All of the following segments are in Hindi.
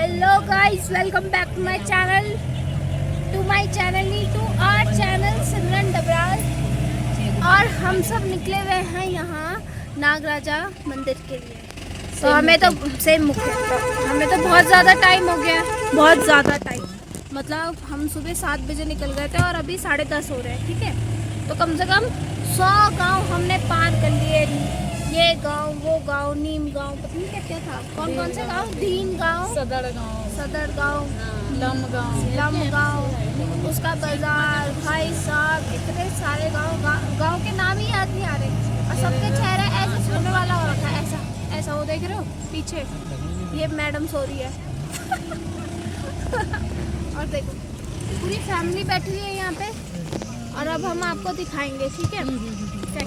Hello guys, welcome back to my channel to our channel Simran Dabral. और हम सब निकले हुए हैं यहाँ नागराजा मंदिर के लिए। तो हमें तो सेम मुख्य हमें तो बहुत ज़्यादा टाइम हो गया, बहुत ज़्यादा टाइम। मतलब हम सुबह 7 बजे निकल गए थे और अभी 10:30 हो रहे हैं। ठीक है, तो कम से कम 100 गांव हमने पार कर लिए। ये गांव, वो गांव, नीम गांव, पता नहीं क्या क्या था, कौन कौन से गांव, दीन गांव, सदर गांव, लम गांव, उसका बाजार। भाई साहब, इतने सारे गांव के नाम ही याद नहीं आ रहे और सबके चेहरे ऐसे सोने वाला हो रखा है। ऐसा वो देख रहे हो पीछे, ये मैडम सो रही है। और देखो पूरी फैमिली बैठी हुई है यहाँ पे। और अब हम आपको दिखाएंगे, ठीक है,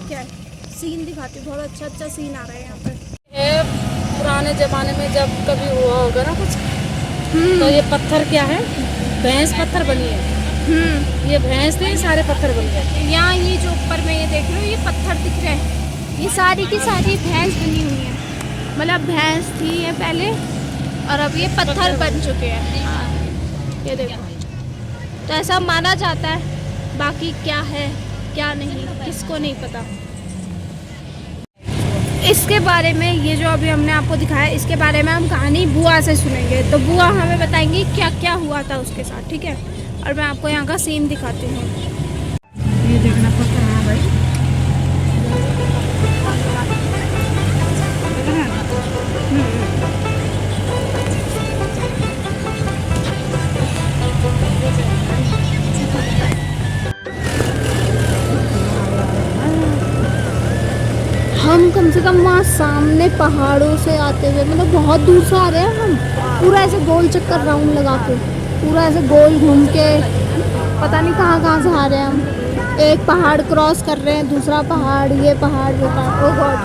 क्या सीन दिखाती हूँ। बहुत अच्छा सीन आ रहा है यहाँ पे। पुराने ज़माने में जब कभी हुआ होगा ना कुछ, तो ये पत्थर क्या है, भैंस पत्थर बनी है। ये भैंस थे, सारे पत्थर बन गए। यहाँ ये जो ऊपर में ये देख रहे हो, ये पत्थर दिख रहे हैं, ये सारी की सारी भैंस बनी हुई है। मतलब भैंस थी ये पहले और अब ये पत्थर बन चुके हैं। ये देखो, तो ऐसा माना जाता है। बाकी क्या है क्या नहीं, किसको नहीं पता। इसके बारे में, ये जो अभी हमने आपको दिखाया, इसके बारे में हम कहानी बुआ से सुनेंगे। तो बुआ हमें बताएंगी क्या क्या हुआ था उसके साथ, ठीक है। और मैं आपको यहाँ का सीन दिखाती हूँ। ये देखना पड़ता है भाई। हम कम से कम वहाँ सामने पहाड़ों से आते हुए, मतलब बहुत दूर से आ रहे हैं हम। पूरा ऐसे गोल चक्कर राउंड लगा के, पूरा ऐसे गोल घूम के, पता नहीं कहाँ से आ रहे हैं हम। एक पहाड़ क्रॉस कर रहे हैं, दूसरा पहाड़, ये पहाड़, वो पहाड़। ओ गॉड,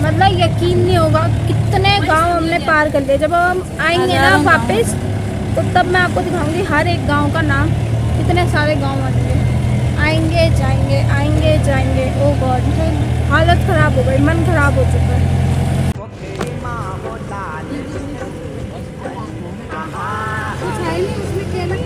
मतलब यकीन नहीं होगा कितने गांव हमने पार कर लिए। जब हम आएंगे ना वापस, तो तब मैं आपको दिखाऊंगी हर एक गांव का नाम। कितने सारे गांव आएंगे, आएंगे जाएंगे। ओ गॉड, हालत ख़राब हो गई, मन ख़राब हो चुका है। कुछ है नहीं उसमें केला।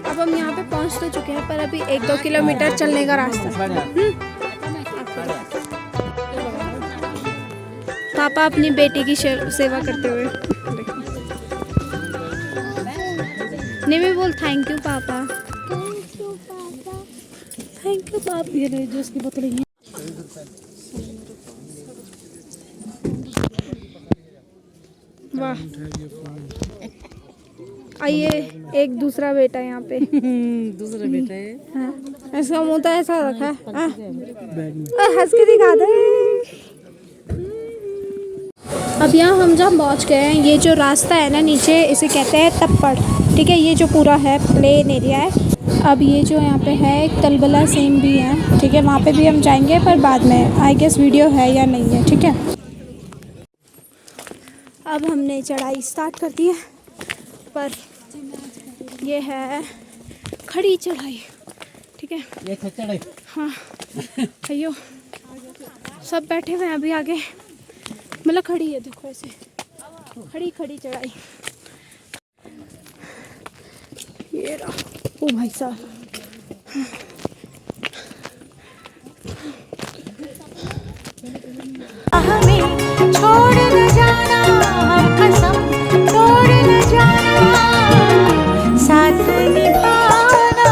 अब हम यहाँ पे पहुँच तो चुके हैं, पर अभी 1-2 किलोमीटर चलने का रास्ता है। पापा अपनी बेटी की सेवा करते हुए। निमी बोल थैंक यू पापा। थैंक यू पापा। ये ले जूस की बोतल है। वाह, आइए, एक दूसरा बेटा यहाँ पे। दूसरा बेटा है। हाँ, ऐसा मुँह तो ऐसा रखा है, हंस के दिखा दे। अब यहाँ हम जहाँ पहुँच गए हैं, ये जो रास्ता है ना नीचे, इसे कहते हैं टप्पड़, ठीक है। ये जो पूरा है प्लेन एरिया है। अब ये जो यहाँ पे है एक तलबला सेम भी है, ठीक है, वहाँ पे भी हम जाएंगे, पर बाद में। आई गेस वीडियो है या नहीं है, ठीक है। अब हमने चढ़ाई स्टार्ट कर दी है, पर ये है खड़ी चढ़ाई, ठीक है। हाँ अयो, सब बैठे हुए हैं अभी आगे, मतलब खड़ी है, देखो ऐसे खड़ी चढ़ाई। ये रहा, ओ भाई साहब, हमें छोड़ न जाना, कसम तोड़ न जाना, साथ निभाना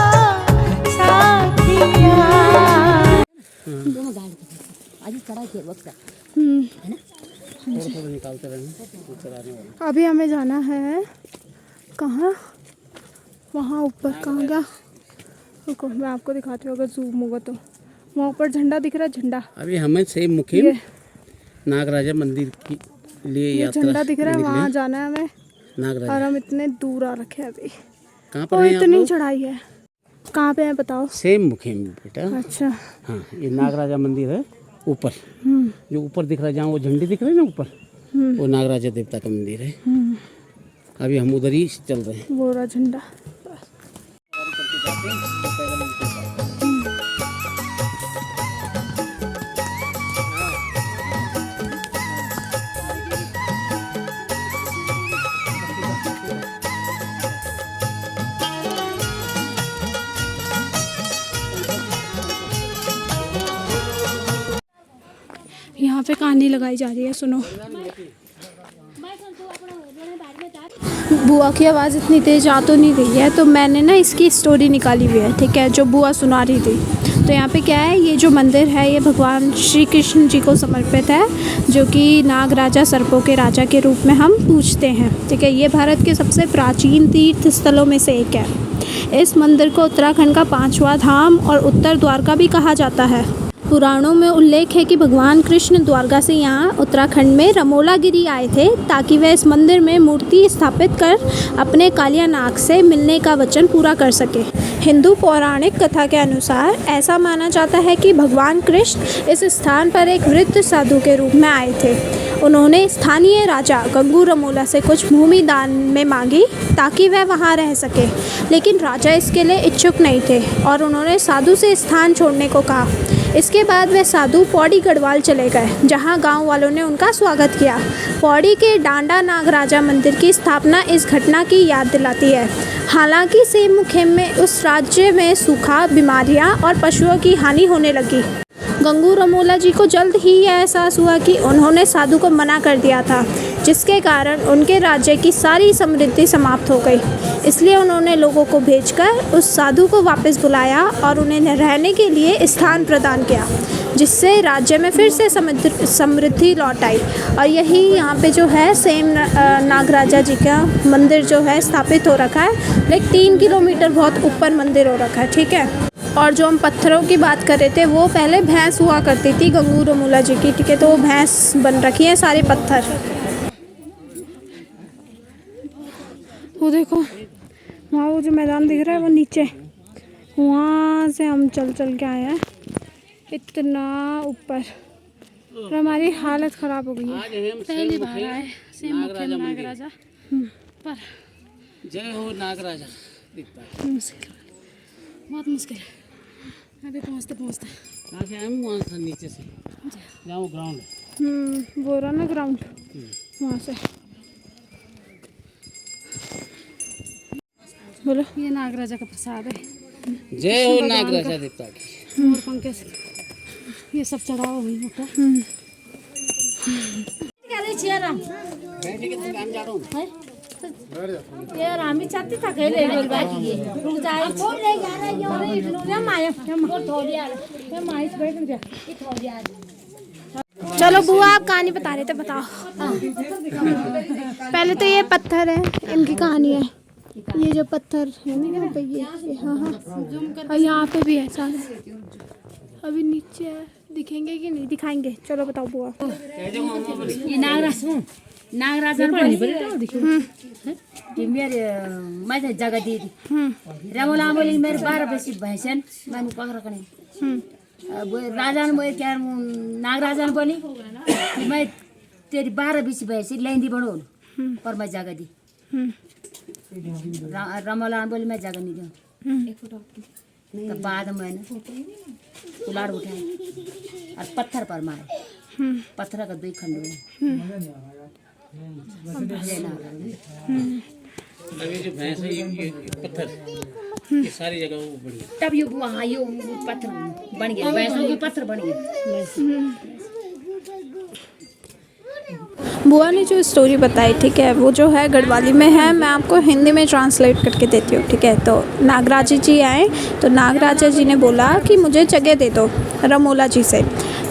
साथिया। दोनों गाड़ी आज चढ़ा के वक्त है ना, निकालते रहेंगे। अभी हमें जाना है कहाँ, वहाँ ऊपर। कहाँ गया, रुको मैं आपको दिखाती हूँ, अगर जूम होगा तो। वहाँ ऊपर झंडा दिख रहा है, झंडा। अभी हमें से मुखिम नागराजा मंदिर के लिए यात्रा झंडा दिख रहा है, वहाँ जाना है हमें। नागराजा। और हम इतने दूर आ रखे हैं अभी। कहाँ पर है? इतनी चढ़ाई है। कहाँ पे है बताओ? सेम मुखिम बेटा। अच्छा, हाँ, ये नागराजा मंदिर है ऊपर, जो ऊपर दिख रहा है, जहाँ वो झंडे दिख रहे हैं ना ऊपर, वो नागराजा देवता का मंदिर है। अभी हम उधर ही चल रहे हैं। बोरा झंडा। यहाँ पे कहानी लगाई जा रही है, सुनो। बुआ की आवाज़ इतनी तेज़ आ तो नहीं रही है, तो मैंने ना इसकी स्टोरी निकाली हुई है, ठीक है, जो बुआ सुना रही थी। तो यहाँ पे क्या है, ये जो मंदिर है ये भगवान श्री कृष्ण जी को समर्पित है, जो कि नागराजा सर्पों के राजा के रूप में हम पूजते हैं, ठीक है। ये भारत के सबसे प्राचीन तीर्थ स्थलों में से एक है। इस मंदिर को उत्तराखंड का 5वां धाम और उत्तर द्वारका भी कहा जाता है। पुराणों में उल्लेख है कि भगवान कृष्ण द्वारका से यहाँ उत्तराखंड में रमोलागिरी आए थे, ताकि वह इस मंदिर में मूर्ति स्थापित कर अपने कालिया नाग से मिलने का वचन पूरा कर सके। हिंदू पौराणिक कथा के अनुसार ऐसा माना जाता है कि भगवान कृष्ण इस स्थान पर एक वृद्ध साधु के रूप में आए थे। उन्होंने स्थानीय राजा गंगू रमोला से कुछ भूमि दान में मांगी ताकि वह वहां रह सके, लेकिन राजा इसके लिए इच्छुक नहीं थे और उन्होंने साधु से स्थान छोड़ने को कहा। इसके बाद वह साधु पौड़ी गढ़वाल चले गए, जहां गांव वालों ने उनका स्वागत किया। पौड़ी के डांडा नागराजा मंदिर की स्थापना इस घटना की याद दिलाती है। हालांकि सेम मुखेम में उस राज्य में सूखा, बीमारियां और पशुओं की हानि होने लगी। गंगू रमोला जी को जल्द ही यह एहसास हुआ कि उन्होंने साधु को मना कर दिया था, जिसके कारण उनके राज्य की सारी समृद्धि समाप्त हो गई। इसलिए उन्होंने लोगों को भेजकर उस साधु को वापस बुलाया और उन्हें रहने के लिए स्थान प्रदान किया, जिससे राज्य में फिर से समृद्धि लौट आई। और यही यहाँ पे जो है सेम नागराजा जी का मंदिर जो है स्थापित हो रखा है, लाइक 3 किलोमीटर बहुत ऊपर मंदिर हो रखा है, ठीक है। और जो हम पत्थरों की बात कर रहे थे, वो पहले भैंस हुआ करती थी गंगू रमोला जी की, ठीक है। तो वो भैंस बन रखी है सारे पत्थर। वो देखो वहाँ वो जो मैदान दिख रहा है वो नीचे, वहाँ से हम चल के आए हैं इतना ऊपर, और हमारी हालत ख़राब हो गई है। पहली बार आए सेम मुखेम नागराजा पर। जय हो नागराजा। मुश्किल, बहुत मुश्किल है अभी पहुँचते। कहाँ से आए? वहाँ से नीचे से, जहाँ वो ग्राउंड है। वो रहा ना ग्राउंड, वहाँ से। बोलो। ये नागराजा का प्रसाद है। जय हो नागराजा देवता की। मोर पंख ये सब चढ़ावा हुई होता। यार हम भी चाहते था कहीं ले लो बाकी ये रुक जाए कौन ले जा रहा है और इधर ले माया हम थोड़ी यार ये माइस बैठ जा ये थोड़ी यार। चलो बुआ, आप कहानी बता रहे थे, बताओ। पहले तो ये पत्थर है, इनकी कहानी है। ये जो पत्थर है ना, ये हाँ, और यहाँ पे भी है सारे। अभी नीचे है, दिखेंगे कि नहीं दिखाएंगे? चलो बताओ बुआ। ये नागराजा बनी कि मेरे मैं जगह दी थी रमोला बोली मेरे 12 बेसी भैंसन मैंने पकड़ कर राजा ने बोले क्या नागराजा ने बोली कि मैं तेरी 12 बेसी भैंसी लेंदी बढ़ो पर मैं जगह दी। रमोला ने बोली मैं जगह नहीं दूँ। तो बाद में मैंने कुलाड़ उठाए और पत्थर पर मारे, पत्थर का 2 खंड हुए। अभी जो भैंस है ये पत्थर ये सारी जगह वो बढ़ गया। तब ये वहाँ ये पत्थर बन गया, भैंसों के पत्थर बन गया। बुआ ने जो स्टोरी बताई, ठीक है, वो जो है गढ़वाली में है। मैं आपको हिंदी में ट्रांसलेट करके देती हूँ, ठीक है। तो नागराजा जी आए, तो नागराजा जी ने बोला कि मुझे जगह दे दो रमोला जी से।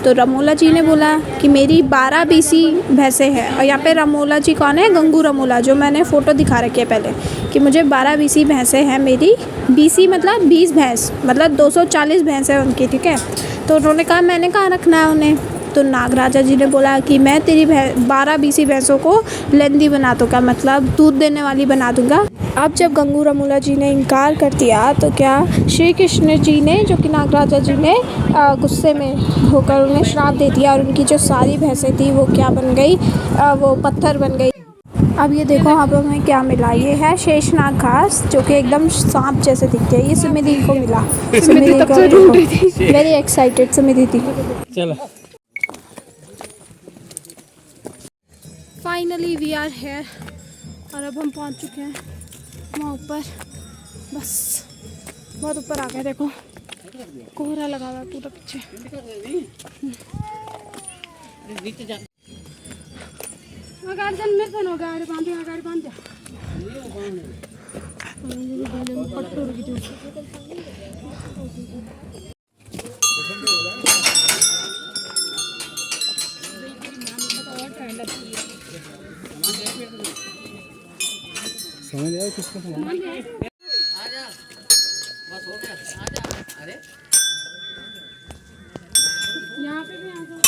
तो रमोला जी ने बोला कि मेरी 12 बीसी भैंसें हैं। और यहाँ पे रमोला जी कौन है? गंगू रमोला, जो मैंने फ़ोटो दिखा रखी है पहले, कि मुझे 12 बीसी भैंसें हैं मेरी। बीसी मतलब 20 भैंस, मतलब 240 भैंस है उनकी, ठीक है। तो उन्होंने कहा मैंने कहाँ रखना है उन्हें? तो नागराजा जी ने बोला कि मैं तेरी 12-20 भैंसों को लेंदी बना दूँगा, मतलब दूध देने वाली बना दूँगा। अब जब गंगू रमोला जी ने इनकार कर दिया तो क्या श्री कृष्ण जी ने, जो कि नागराजा जी ने गुस्से में होकर उन्हें श्राप दे दिया और उनकी जो सारी भैंसें थी वो क्या बन गई, वो पत्थर बन गई। अब ये देखो अब हमें क्या मिला, ये है शेषनाग घास जो कि एकदम सांप जैसे दिखते हैं। ये सुमिधि को मिला, सुमिधि को वेरी एक्साइटेड सुमिधि थी। चलो फाइनली वी आर हेयर और अब हम पहुंच चुके हैं वहाँ ऊपर, बस बहुत ऊपर आ गए। देखो कोहरा लगा हुआ है पूरा पीछे। गार्डन में तो नो गाड़ी बांध दिया, गाड़ी बांध दिया। समझ आया किसका सामान? यहाँ पे भी आ जाओ।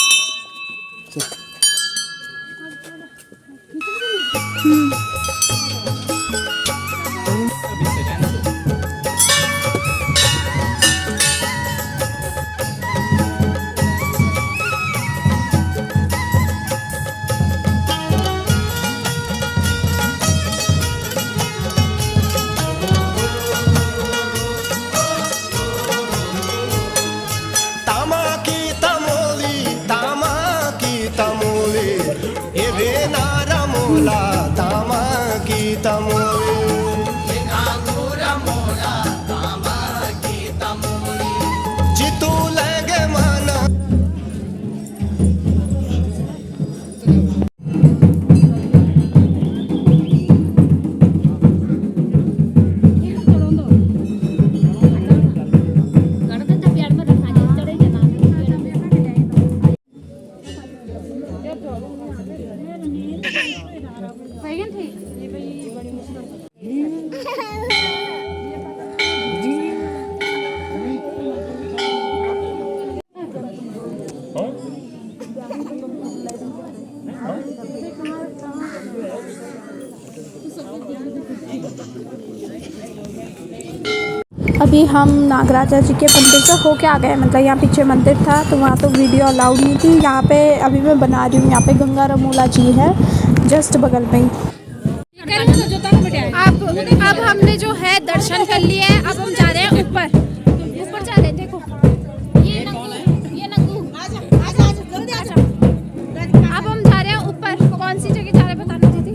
अभी हम नागराजा जी के मंदिर से होके आ गए, मतलब यहाँ पीछे मंदिर था तो वहाँ तो वीडियो अलाउड नहीं थी। यहाँ पे अभी मैं बना रही हूँ, यहाँ पे गंगा रमोला जी है जस्ट बगल में ही। अब हमने जो है दर्शन कर लिए हैं, अब हम जा रहे हैं ऊपर, ऊपर जा रहे हैं। देखो ये नंगू अब हम जा रहे हैं ऊपर। कौन सी जगह जा रहे हैं बताना दीदी?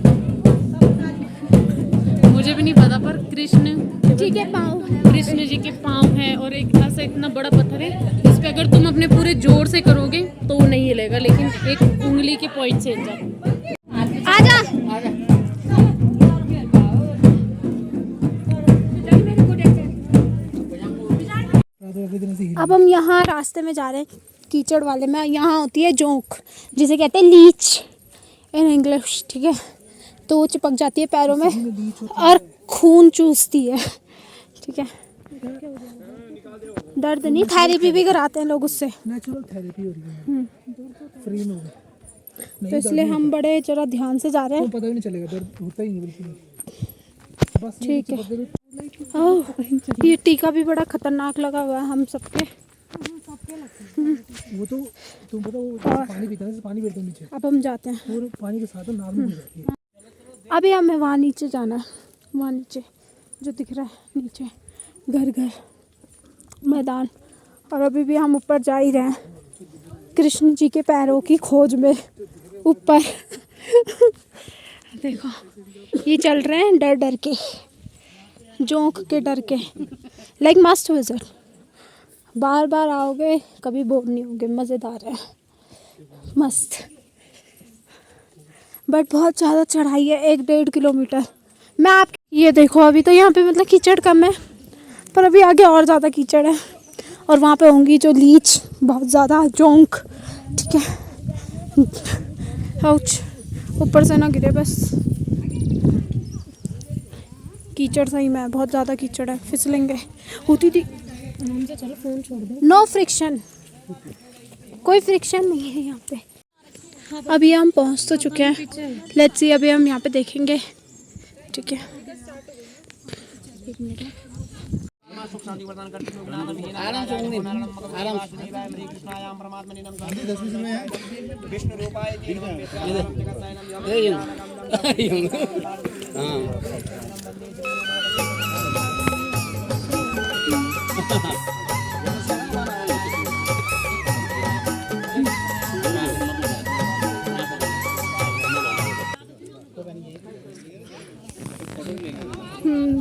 मुझे भी नहीं पता, पर कृष्ण ठीक है पाँव, कृष्ण जी के पाँव है और एक ऐसा इतना बड़ा पत्थर है इस पे अगर तुम अपने पूरे जोर से करोगे तो वो नहीं हिलेगा, लेकिन एक उंगली के पॉइंट से हिल जाता। आजा अब हम यहाँ रास्ते में जा रहे हैं कीचड़ वाले में। यहाँ होती है जोंक, जिसे कहते हैं लीच इन इंग्लिश, ठीक है। तो वो चिपक जाती है पैरों में और खून चूसती है, ठीक है। दर्द नहीं, थेरेपी भी कराते हैं लोग उससे, नेचुरल थेरेपी हो रही है, फ्री में। तो इसलिए हम बड़े जरा ध्यान से जा रहे हैं। पता भी नहीं चलेगा, दर्द होता ही नहीं बिल्कुल। बस ठीक है। ओह ये टीका भी बड़ा खतरनाक लगा हुआ है हम सबके। वो तो तुम पता वो पानी पीता है, पानी पीते नीचे। अब हम जाते हैं और पानी के साथ नाक में जाती है। अभी हमें वहाँ नीचे जाना है, वहाँ नीचे जो दिख रहा है नीचे घर घर मैदान। और अभी भी हम ऊपर जा ही रहे हैं कृष्ण जी के पैरों की खोज में ऊपर। देखो ये चल रहे हैं डर डर के, जोंक के डर के। लाइक मस्ट विजिट, बार बार आओगे कभी बोर नहीं होगे, मज़ेदार है मस्त। बट बहुत ज़्यादा चढ़ाई है, 1-1.5 किलोमीटर। मैं आप ये देखो अभी तो यहाँ पे मतलब कीचड़ कम है, पर अभी आगे और ज़्यादा कीचड़ है। और वहाँ पे होंगी जो लीच, बहुत ज़्यादा जोंक, ठीक है। आउच, ऊपर से ना गिरे बस। कीचड़ सही में बहुत ज़्यादा कीचड़ है, फिसलेंगे। होती थी नो फ्रिक्शन, कोई फ्रिक्शन नहीं है यहाँ पे। अभी हम पहुँच तो चुके हैं, लेट्स सी अभी हम यहाँ पे देखेंगे। ठीक है,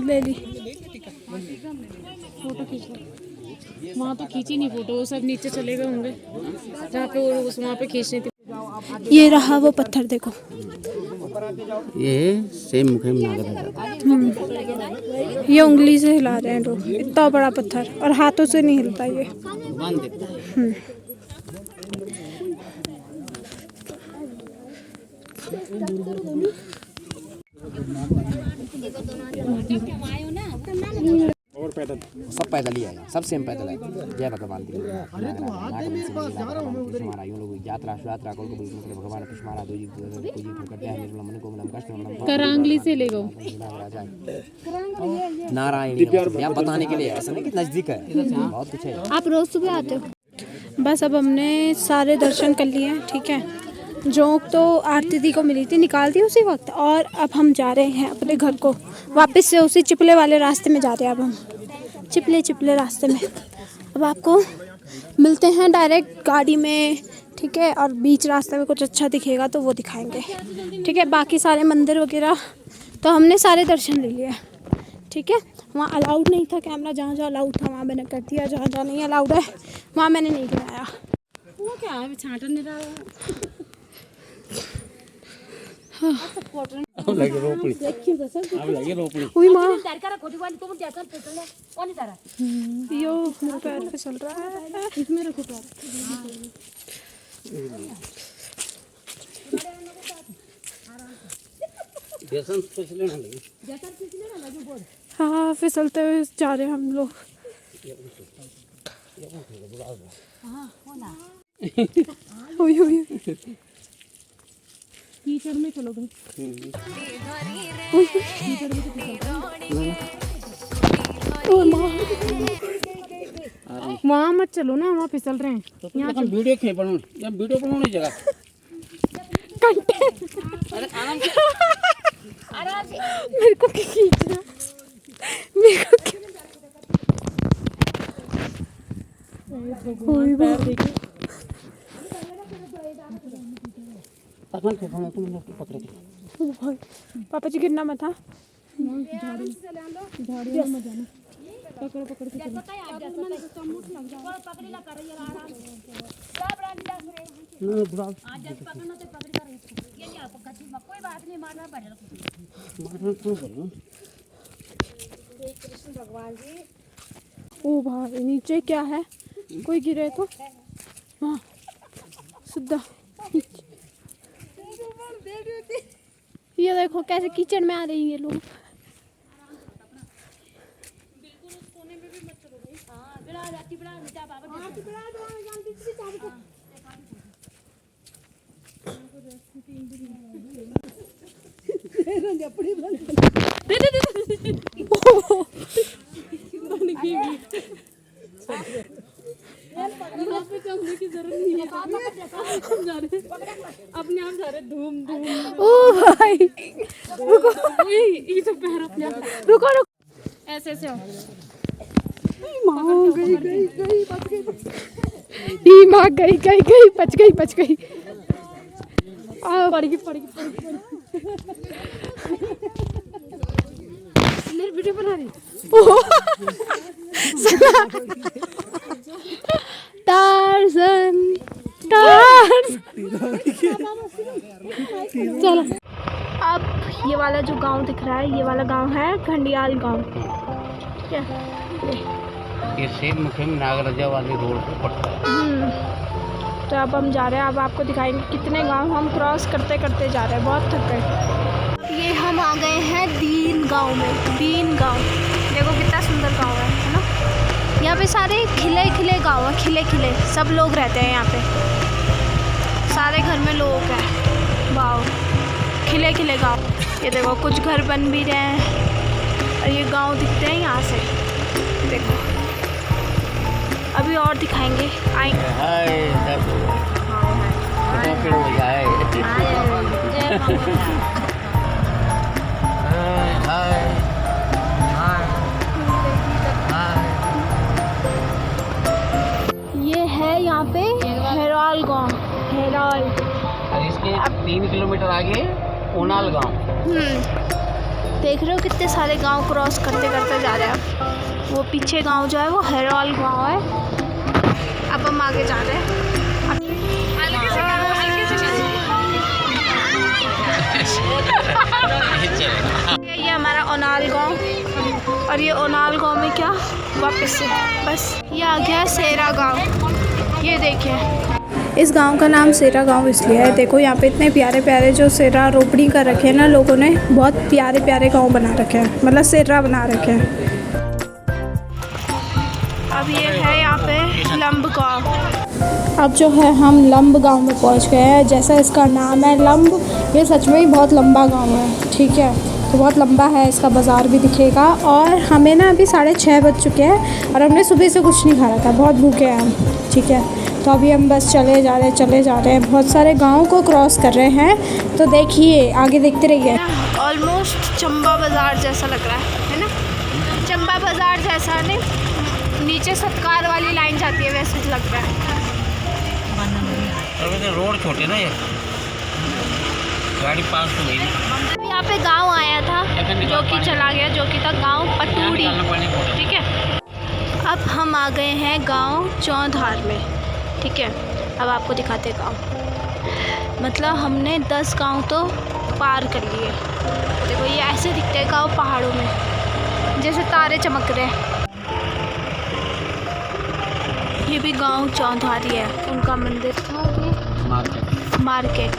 ले ली। फोटो खींच लो। वहाँ पे खींची नहीं फोटो, वो सब नीचे चले गए होंगे जहाँ पे वो वहाँ पे खींचनी थी। ये रहा वो पत्थर, देखो ये सेम मुखम नागराजा। ये उंगली से हिला रहे हैं लोग, इतना बड़ा पत्थर, और हाथों से नहीं हिलता ये। और पैदल सब पैदल ही आया, सब सेम पैदल है। जय भगवान की यात्रा यात्रा को भगवान पुष्मारा दो जी करते हैं मन को मन कष्ट करांगली से ले गो नारायण यहाँ बताने के लिए, ऐसा नहीं कि नजदीक है, बहुत कुछ है। आप रोज सुबह आते हो? बस अब हमने सारे दर्शन कर लिए हैं। ठीक है, जोंक तो आरती दी को मिली थी, निकाल दी उसी वक्त, और अब हम जा रहे हैं अपने घर को वापस से उसी चिपले वाले रास्ते में जा रहे हैं। अब हम चिपले रास्ते में, अब आपको मिलते हैं डायरेक्ट गाड़ी में। ठीक है, और बीच रास्ते में कुछ अच्छा दिखेगा तो वो दिखाएंगे। ठीक है, बाकी सारे मंदिर वगैरह तो हमने सारे दर्शन ले लिए। ठीक है, वहाँ अलाउड नहीं था कैमरा, जहाँ जहाँ अलाउड था वहाँ मैंने कर दिया, जहाँ जहाँ नहीं अलाउड है वहाँ मैंने नहीं कराया। वो क्या है, छांटन नहीं रहा। अब लगे रोपड़ी, अब लगे रोपड़ी। ओए माँ, यो मेरे पैर पे चल रहा है। इसमें रखो पैर। हाँ, फिसलते हुए जा रहे हैं हम लोग। ओए ओए कीचड़ में चलो गए। वहाँ मत चलो ना, वहाँ फिसल रहे हैं। यहाँ वीडियो खेल बनाओ, यहाँ वीडियो बनाने जगह मेरे को क्या खींचना, मेरे को क्या पकड़े। पापा जी गिरना मत। हाँ, ओ भाई नीचे क्या है, कोई गिरे तो हाँ सीधा। ये देखो कैसे कीचड़ में आ रही है लोग। अपने आप जा रहे धूम धूम। ओ भाई रुको, ये तो पैर अपने आप रुको रुको, ऐसे ऐसे हो। माँ गई गई गई बच गई, माँ गई गई गई बच गई बच गई। पड़ेगी मेरी वीडियो बना रही। टार्ज़न चलो, अब ये वाला जो गांव दिख रहा है, ये वाला गांव है घंडियाल गांव। ठीक है, ये सेम मुखम नागराजा वाली रोड पे पड़ता है। तो अब हम जा रहे हैं, अब आपको दिखाएंगे कितने गांव हम क्रॉस करते करते जा रहे हैं, बहुत थक गए। ये हम आ गए हैं दीन गांव में। दीन गांव देखो कितना सुंदर गांव है ना। यहाँ पे सारे खिले खिले गांव है, खिले खिले सब लोग रहते हैं यहाँ पे। सारे घर में लोग हैं। वाह, खिले खिले गाँव। ये देखो कुछ घर बन भी रहे हैं और ये गांव दिखते हैं यहाँ से। देखो अभी और दिखाएंगे, आएंगे। ये है यहाँ पे हेराल गांव। हेराल इसके 3 किलोमीटर आगे ओनाल गांव। देख रहे हो कितने सारे गांव क्रॉस करते करते जा रहे हैं। वो पीछे गांव जो है वो हेराल गांव है। अब हम आगे जा रहे हैं। ये हमारा ओनाल गांव और ये ओनाल गांव में क्या वापस से बस ये आ गया सेरा गांव। ये देखिए इस गांव का नाम सेरा गांव इसलिए है, देखो यहाँ पे इतने प्यारे प्यारे जो सेरा रोपड़ी कर रखे हैं ना लोगों ने, बहुत प्यारे प्यारे गांव बना रखे हैं, मतलब सेरा बना रखे हैं। अब ये है यहाँ पे लंब गांव। अब जो है हम लंब गांव में पहुँच गए हैं। जैसा इसका नाम है लंब, ये सच में ही बहुत लंबा गाँव है, ठीक है। तो बहुत लंबा है, इसका बाज़ार भी दिखेगा। और हमें ना अभी 6:30 बज चुके हैं और हमने सुबह से कुछ नहीं खाया था, बहुत भूखे हैं हम, ठीक है। तो अभी हम बस चले जा रहे हैं। बहुत सारे गाँव को क्रॉस कर रहे हैं, तो देखिए आगे देखते रहिए। ऑलमोस्ट चंबा बाज़ार जैसा लग रहा है ना, चंबा बाज़ार जैसा नहीं, नीचे सत्कार वाली लाइन जाती है वैसे लग रहा है। रोड छोटे ना, ये गाड़ी पास तो गई। यहाँ पे गांव आया था जो कि चला गया, जो कि था गांव पटूड़ी, ठीक है। अब हम आ गए हैं गांव चौधार में, ठीक है। अब आपको दिखाते हैं गांव। मतलब हमने 10 गांव तो पार कर लिए। देखो ये ऐसे दिखते हैं गांव पहाड़ों में, जैसे तारे चमक रहे हैं। ये भी गांव चौधारी है, उनका मंदिर था। ये मार्केट।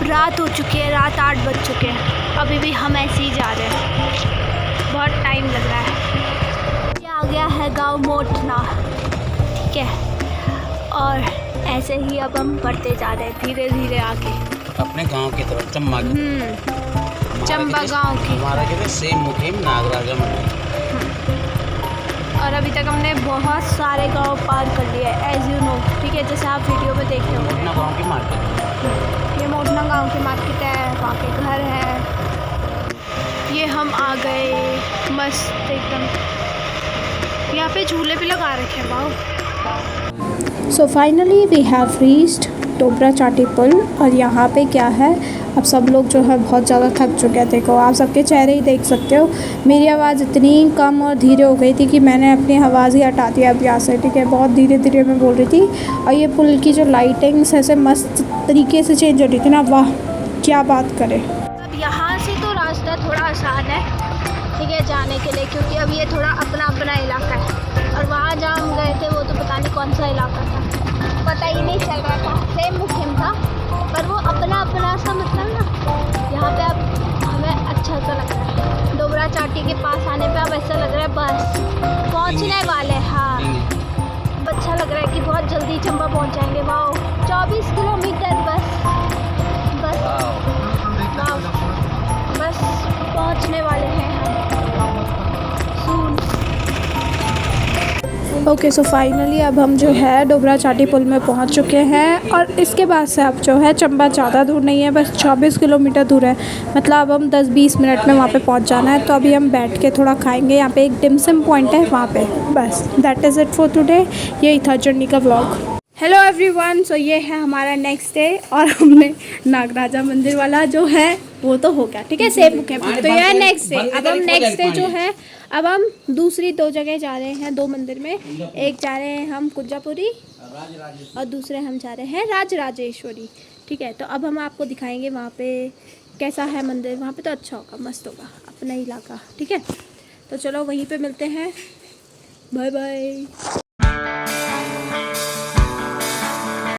रात हो चुकी है, रात 8 बज चुके हैं, अभी भी हम ऐसे ही जा रहे हैं, बहुत टाइम लग रहा है। ये आ गया है गांव मोटना, ठीक है। और ऐसे ही अब हम बढ़ते जा रहे हैं धीरे धीरे आगे अपने गांव की तरफ, चंबा की। चंबा गांव की। हमारा कहते सेम मुखिम नागराजा मंदिर। और अभी तक हमने बहुत सारे गांव पार कर लिए, एज यू नो, ठीक है, जैसे आप वीडियो में देख रहे हो। मोटना गांव की मार्केट, ये मोटना गांव की मार्केट है, वहाँ के घर है। ये हम आ गए मस्त एकदम। यहाँ पे झूले भी लगा रखे हैं। Wow. So finally we have reached Tobra Chati पुल। और यहाँ पे क्या है, अब सब लोग जो है बहुत ज़्यादा थक चुके हैं। देखो आप सबके चेहरे ही देख सकते हो, मेरी आवाज़ इतनी कम और धीरे हो गई थी कि मैंने अपनी आवाज़ ही हटा दिया अब यहाँ से, ठीक है। बहुत धीरे धीरे मैं बोल रही थी। और ये पुल की जो लाइटिंग्स ऐसे मस्त तरीके से चेंज हो रही थी ना, वाह क्या बात करें। अब यहाँ से तो रास्ता थोड़ा आसान है, ठीक है, जाने के लिए, क्योंकि अब ये थोड़ा अपना अपना इलाका है। और वहाँ जहाँ हम गए थे वो तो पता नहीं कौन सा इलाका था, पता ही नहीं चल रहा था, सेम मुखिम था, पर वो अपना अपना सा, मतलब ना यहाँ पे अब हमें अच्छा सा लग रहा है। डोबरा चाटी के पास आने पे अब ऐसा लग रहा है बस पहुँचने वाले। हाँ, अच्छा लग रहा है कि बहुत जल्दी चंबा पहुँच जाएंगे। वाओ, 24 किलोमीटर बस पहुँचने वाले हैं हम सून। ओके, सो फाइनली अब हम जो है डोबरा चाटी पुल में पहुंच चुके हैं। और इसके बाद से अब जो है चंबा ज़्यादा दूर नहीं है, बस 24 किलोमीटर दूर है। मतलब अब हम 10-20 मिनट में वहाँ पे पहुंच जाना है। तो अभी हम बैठ के थोड़ा खाएंगे, यहाँ पे एक डिमसम पॉइंट है वहाँ पे। बस that is it for today. यही था जर्नी का व्लॉग। हेलो एवरीवन, सो ये है हमारा नेक्स्ट डे और हमने नागराजा मंदिर वाला जो है वो तो हो गया, ठीक है, सेम मुखिम। तो ये है नेक्स्ट डे। अब हम नेक्स्ट डे जो है, अब हम दूसरी 2 जगह जा रहे हैं, 2 मंदिर में। एक जा रहे हैं हम कुज्जापुरी और दूसरे हम जा रहे हैं राजराजेश्वरी, ठीक है। तो अब हम आपको दिखाएंगे वहाँ पे कैसा है मंदिर। वहाँ पे तो अच्छा होगा, मस्त होगा, अपना इलाका, ठीक है। तो चलो वहीं पे मिलते हैं, बाय बाय।